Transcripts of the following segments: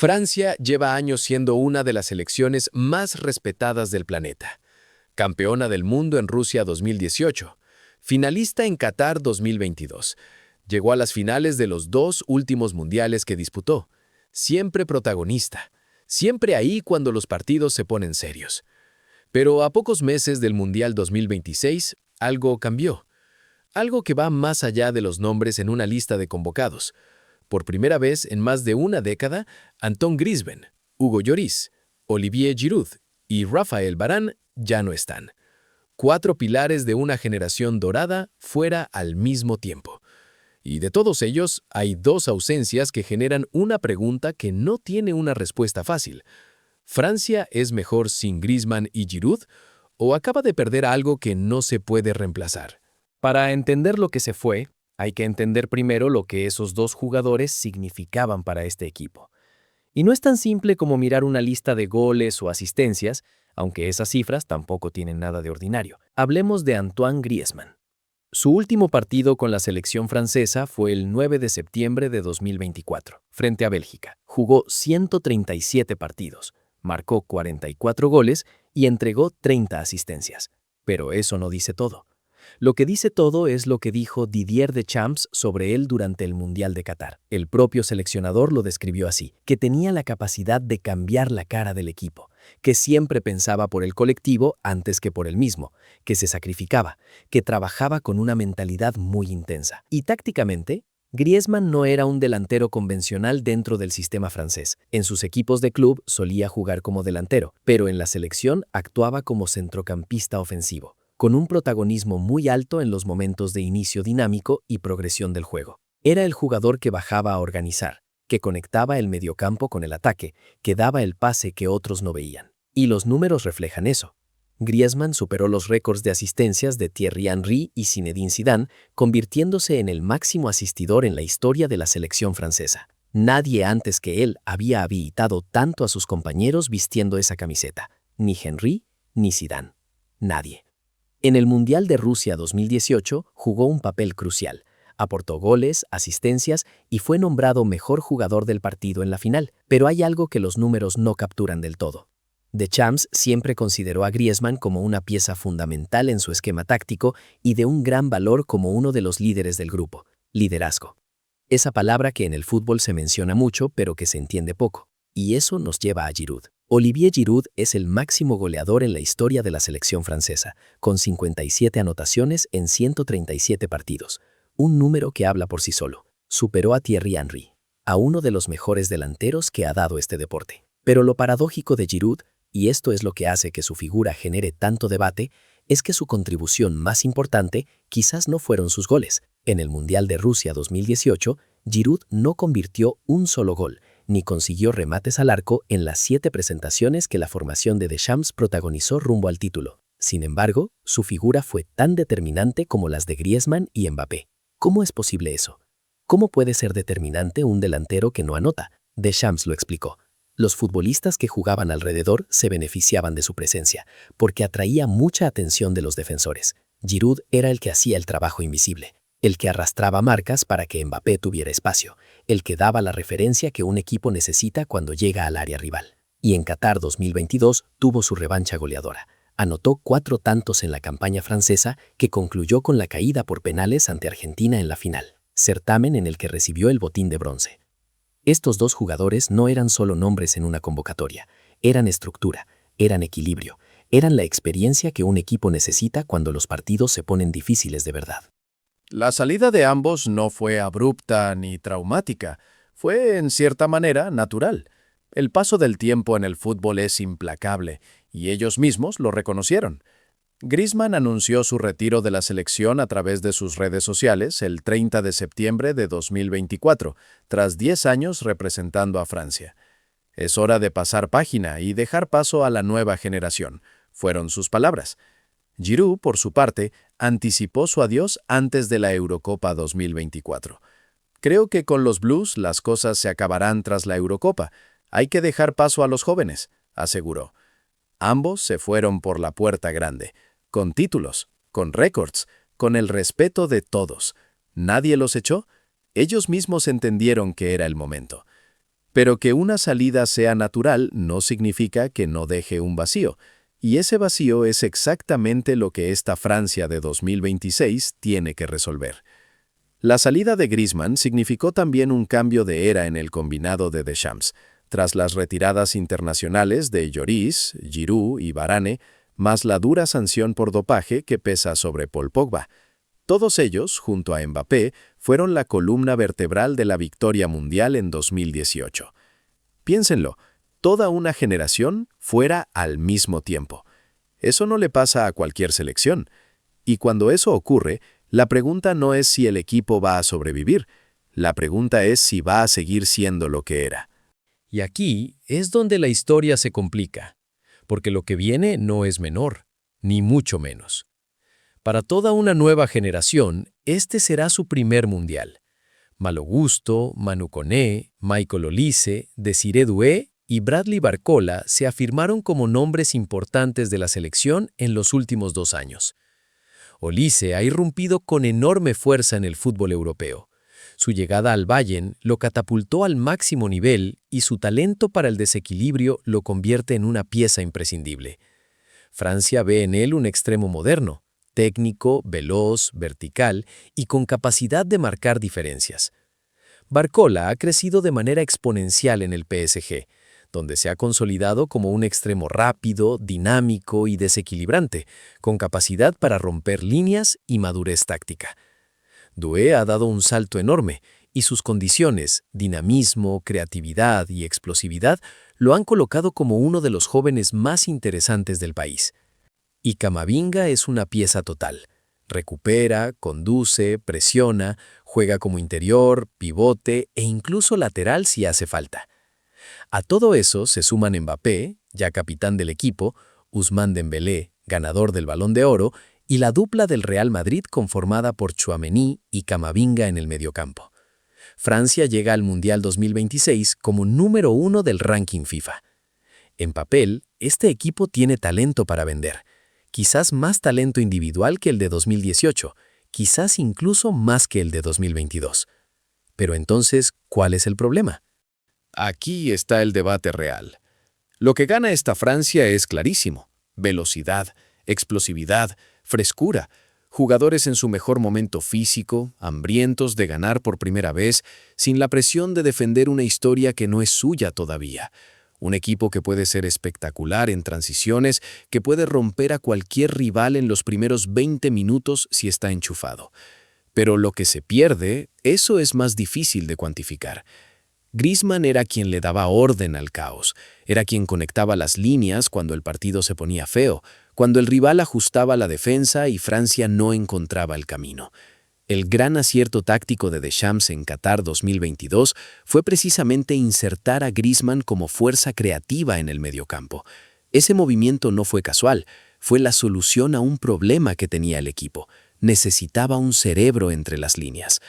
Francia lleva años siendo una de las selecciones más respetadas del planeta. Campeona del mundo en Rusia 2018, finalista en Qatar 2022. Llegó a las finales de los dos últimos mundiales que disputó. Siempre protagonista, siempre ahí cuando los partidos se ponen serios. Pero a pocos meses del Mundial 2026, algo cambió. Algo que va más allá de los nombres en una lista de convocados. Por primera vez en más de una década, Antoine Griezmann, Hugo Lloris, Olivier Giroud y Raphaël Varane ya no están. 4 pilares de una generación dorada fuera al mismo tiempo. Y de todos ellos, hay 2 ausencias que generan una pregunta que no tiene una respuesta fácil. ¿Francia es mejor sin Griezmann y Giroud o acaba de perder algo que no se puede reemplazar? Para entender lo que se fue, hay que entender primero lo que esos 2 jugadores significaban para este equipo. Y no es tan simple como mirar una lista de goles o asistencias, aunque esas cifras tampoco tienen nada de ordinario. Hablemos de Antoine Griezmann. Su último partido con la selección francesa fue el 9 de septiembre de 2024, frente a Bélgica. Jugó 137 partidos, marcó 44 goles y entregó 30 asistencias. Pero eso no dice todo. Lo que dice todo es lo que dijo Didier Deschamps sobre él durante el Mundial de Qatar. El propio seleccionador lo describió así, que tenía la capacidad de cambiar la cara del equipo, que siempre pensaba por el colectivo antes que por él mismo, que se sacrificaba, que trabajaba con una mentalidad muy intensa. Y tácticamente, Griezmann no era un delantero convencional dentro del sistema francés. En sus equipos de club solía jugar como delantero, pero en la selección actuaba como centrocampista ofensivo, con un protagonismo muy alto en los momentos de inicio dinámico y progresión del juego. Era el jugador que bajaba a organizar, que conectaba el mediocampo con el ataque, que daba el pase que otros no veían. Y los números reflejan eso. Griezmann superó los récords de asistencias de Thierry Henry y Zinedine Zidane, convirtiéndose en el máximo asistidor en la historia de la selección francesa. Nadie antes que él había habilitado tanto a sus compañeros vistiendo esa camiseta, ni Henry ni Zidane. Nadie. En el Mundial de Rusia 2018 jugó un papel crucial. Aportó goles, asistencias y fue nombrado mejor jugador del partido en la final. Pero hay algo que los números no capturan del todo. Deschamps siempre consideró a Griezmann como una pieza fundamental en su esquema táctico y de un gran valor como uno de los líderes del grupo. Liderazgo. Esa palabra que en el fútbol se menciona mucho pero que se entiende poco. Y eso nos lleva a Giroud. Olivier Giroud es el máximo goleador en la historia de la selección francesa, con 57 anotaciones en 137 partidos. Un número que habla por sí solo. Superó a Thierry Henry, a uno de los mejores delanteros que ha dado este deporte. Pero lo paradójico de Giroud, y esto es lo que hace que su figura genere tanto debate, es que su contribución más importante quizás no fueron sus goles. En el Mundial de Rusia 2018, Giroud no convirtió un solo gol, ni consiguió remates al arco en las 7 presentaciones que la formación de Deschamps protagonizó rumbo al título. Sin embargo, su figura fue tan determinante como las de Griezmann y Mbappé. ¿Cómo es posible eso? ¿Cómo puede ser determinante un delantero que no anota? Deschamps lo explicó. Los futbolistas que jugaban alrededor se beneficiaban de su presencia, porque atraía mucha atención de los defensores. Giroud era el que hacía el trabajo invisible, el que arrastraba marcas para que Mbappé tuviera espacio, el que daba la referencia que un equipo necesita cuando llega al área rival. Y en Qatar 2022 tuvo su revancha goleadora. Anotó 4 tantos en la campaña francesa que concluyó con la caída por penales ante Argentina en la final, certamen en el que recibió el botín de bronce. Estos 2 jugadores no eran solo nombres en una convocatoria, eran estructura, eran equilibrio, eran la experiencia que un equipo necesita cuando los partidos se ponen difíciles de verdad. La salida de ambos no fue abrupta ni traumática, fue en cierta manera natural. El paso del tiempo en el fútbol es implacable, y ellos mismos lo reconocieron. Griezmann anunció su retiro de la selección a través de sus redes sociales el 30 de septiembre de 2024, tras 10 años representando a Francia. Es hora de pasar página y dejar paso a la nueva generación, fueron sus palabras. Giroud, por su parte, anticipó su adiós antes de la Eurocopa 2024. Creo que con los Blues las cosas se acabarán tras la Eurocopa. Hay que dejar paso a los jóvenes, aseguró. Ambos se fueron por la puerta grande, con títulos, con récords, con el respeto de todos. ¿Nadie los echó? Ellos mismos entendieron que era el momento. Pero que una salida sea natural no significa que no deje un vacío, y ese vacío es exactamente lo que esta Francia de 2026 tiene que resolver. La salida de Griezmann significó también un cambio de era en el combinado de Deschamps, tras las retiradas internacionales de Lloris, Giroud y Varane, más la dura sanción por dopaje que pesa sobre Paul Pogba. Todos ellos, junto a Mbappé, fueron la columna vertebral de la victoria mundial en 2018. Piénsenlo, toda una generación fuera al mismo tiempo. Eso no le pasa a cualquier selección. Y cuando eso ocurre, la pregunta no es si el equipo va a sobrevivir, la pregunta es si va a seguir siendo lo que era. Y aquí es donde la historia se complica, porque lo que viene no es menor, ni mucho menos. Para toda una nueva generación, este será su primer mundial. Malo Gusto, Manu Koné, Michael Olise, Desiré Doué y Bradley Barcola se afirmaron como nombres importantes de la selección en los últimos 2 años. Olise ha irrumpido con enorme fuerza en el fútbol europeo. Su llegada al Bayern lo catapultó al máximo nivel y su talento para el desequilibrio lo convierte en una pieza imprescindible. Francia ve en él un extremo moderno, técnico, veloz, vertical y con capacidad de marcar diferencias. Barcola ha crecido de manera exponencial en el PSG, donde se ha consolidado como un extremo rápido, dinámico y desequilibrante, con capacidad para romper líneas y madurez táctica. Doué ha dado un salto enorme y sus condiciones, dinamismo, creatividad y explosividad lo han colocado como uno de los jóvenes más interesantes del país. Y Camavinga es una pieza total. Recupera, conduce, presiona, juega como interior, pivote e incluso lateral si hace falta. A todo eso se suman Mbappé, ya capitán del equipo, Ousmane Dembélé, ganador del Balón de Oro, y la dupla del Real Madrid conformada por Tchouaméni y Camavinga en el mediocampo. Francia llega al Mundial 2026 como número 1 del ranking FIFA. En papel, este equipo tiene talento para vender, quizás más talento individual que el de 2018, quizás incluso más que el de 2022. Pero entonces, ¿cuál es el problema? Aquí está el debate real. Lo que gana esta Francia es clarísimo: velocidad, explosividad, frescura, jugadores en su mejor momento físico, hambrientos de ganar por primera vez, sin la presión de defender una historia que no es suya todavía. Un equipo que puede ser espectacular en transiciones, que puede romper a cualquier rival en los primeros 20 minutos si está enchufado. Pero lo que se pierde, eso es más difícil de cuantificar. Griezmann era quien le daba orden al caos, era quien conectaba las líneas cuando el partido se ponía feo, cuando el rival ajustaba la defensa y Francia no encontraba el camino. El gran acierto táctico de Deschamps en Qatar 2022 fue precisamente insertar a Griezmann como fuerza creativa en el mediocampo. Ese movimiento no fue casual, fue la solución a un problema que tenía el equipo. Necesitaba un cerebro entre las líneas.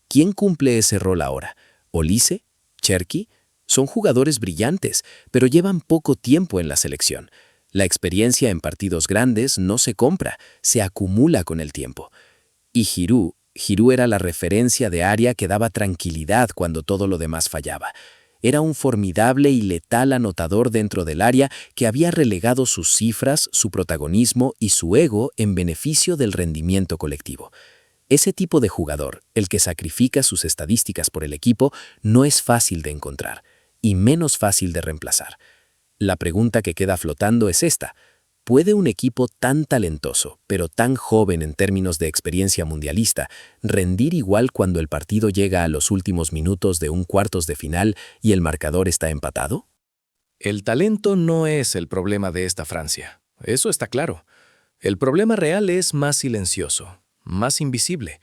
¿Quién cumple ese rol ahora? ¿Olise? ¿Cherki? Son jugadores brillantes, pero llevan poco tiempo en la selección. La experiencia en partidos grandes no se compra, se acumula con el tiempo. Y Giroud era la referencia de área que daba tranquilidad cuando todo lo demás fallaba. Era un formidable y letal anotador dentro del área que había relegado sus cifras, su protagonismo y su ego en beneficio del rendimiento colectivo. Ese tipo de jugador, el que sacrifica sus estadísticas por el equipo, no es fácil de encontrar, y menos fácil de reemplazar. La pregunta que queda flotando es esta: ¿puede un equipo tan talentoso, pero tan joven en términos de experiencia mundialista, rendir igual cuando el partido llega a los últimos minutos de un cuartos de final y el marcador está empatado? El talento no es el problema de esta Francia, eso está claro. El problema real es más silencioso, más invisible.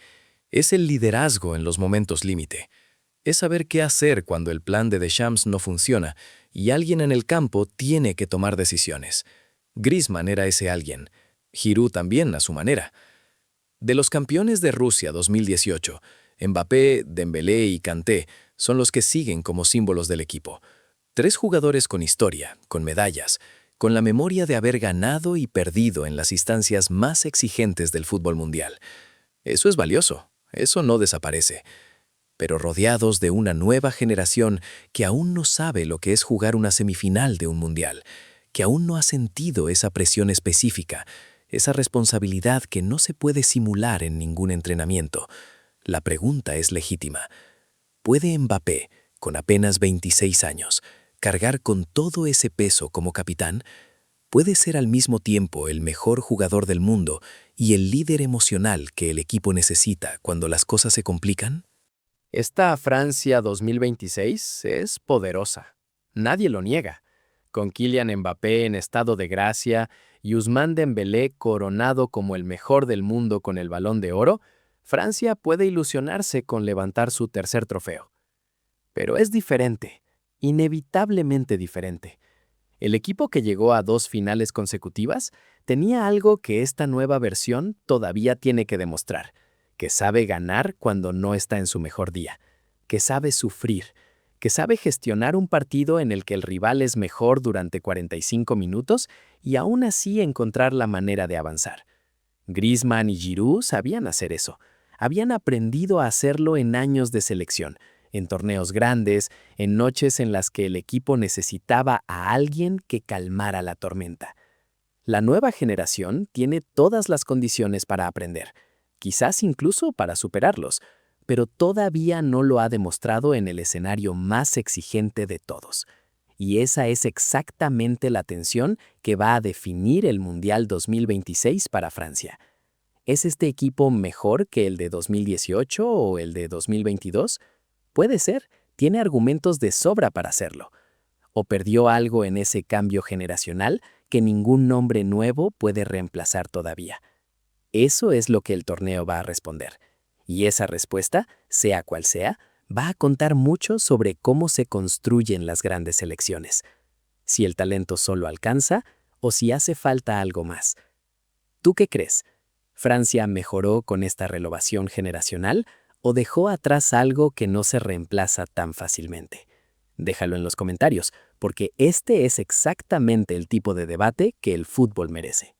Es el liderazgo en los momentos límite. Es saber qué hacer cuando el plan de Deschamps no funciona y alguien en el campo tiene que tomar decisiones. Griezmann era ese alguien. Giroud también a su manera. De los campeones de Rusia 2018, Mbappé, Dembélé y Kanté son los que siguen como símbolos del equipo. 3 jugadores con historia, con medallas, con la memoria de haber ganado y perdido en las instancias más exigentes del fútbol mundial. Eso es valioso, eso no desaparece. pero rodeados de una nueva generación que aún no sabe lo que es jugar una semifinal de un mundial, que aún no ha sentido esa presión específica, esa responsabilidad que no se puede simular en ningún entrenamiento. La pregunta es legítima. ¿Puede Mbappé, con apenas 26 años, cargar con todo ese peso como capitán? ¿Puede ser al mismo tiempo el mejor jugador del mundo y el líder emocional que el equipo necesita cuando las cosas se complican? Esta Francia 2026 es poderosa. Nadie lo niega. Con Kylian Mbappé en estado de gracia y Ousmane Dembélé coronado como el mejor del mundo con el Balón de Oro, Francia puede ilusionarse con levantar su tercer trofeo. Pero es diferente, inevitablemente diferente. El equipo que llegó a 2 finales consecutivas tenía algo que esta nueva versión todavía tiene que demostrar, que sabe ganar cuando no está en su mejor día, que sabe sufrir, que sabe gestionar un partido en el que el rival es mejor durante 45 minutos y aún así encontrar la manera de avanzar. Griezmann y Giroud sabían hacer eso. Habían aprendido a hacerlo en años de selección, en torneos grandes, en noches en las que el equipo necesitaba a alguien que calmara la tormenta. La nueva generación tiene todas las condiciones para aprender, quizás incluso para superarlos, pero todavía no lo ha demostrado en el escenario más exigente de todos. Y esa es exactamente la tensión que va a definir el Mundial 2026 para Francia. ¿Es este equipo mejor que el de 2018 o el de 2022? Puede ser, tiene argumentos de sobra para hacerlo. ¿O perdió algo en ese cambio generacional que ningún nombre nuevo puede reemplazar todavía? Eso es lo que el torneo va a responder. Y esa respuesta, sea cual sea, va a contar mucho sobre cómo se construyen las grandes selecciones. Si el talento solo alcanza o si hace falta algo más. ¿Tú qué crees? ¿Francia mejoró con esta renovación generacional o dejó atrás algo que no se reemplaza tan fácilmente? Déjalo en los comentarios, porque este es exactamente el tipo de debate que el fútbol merece.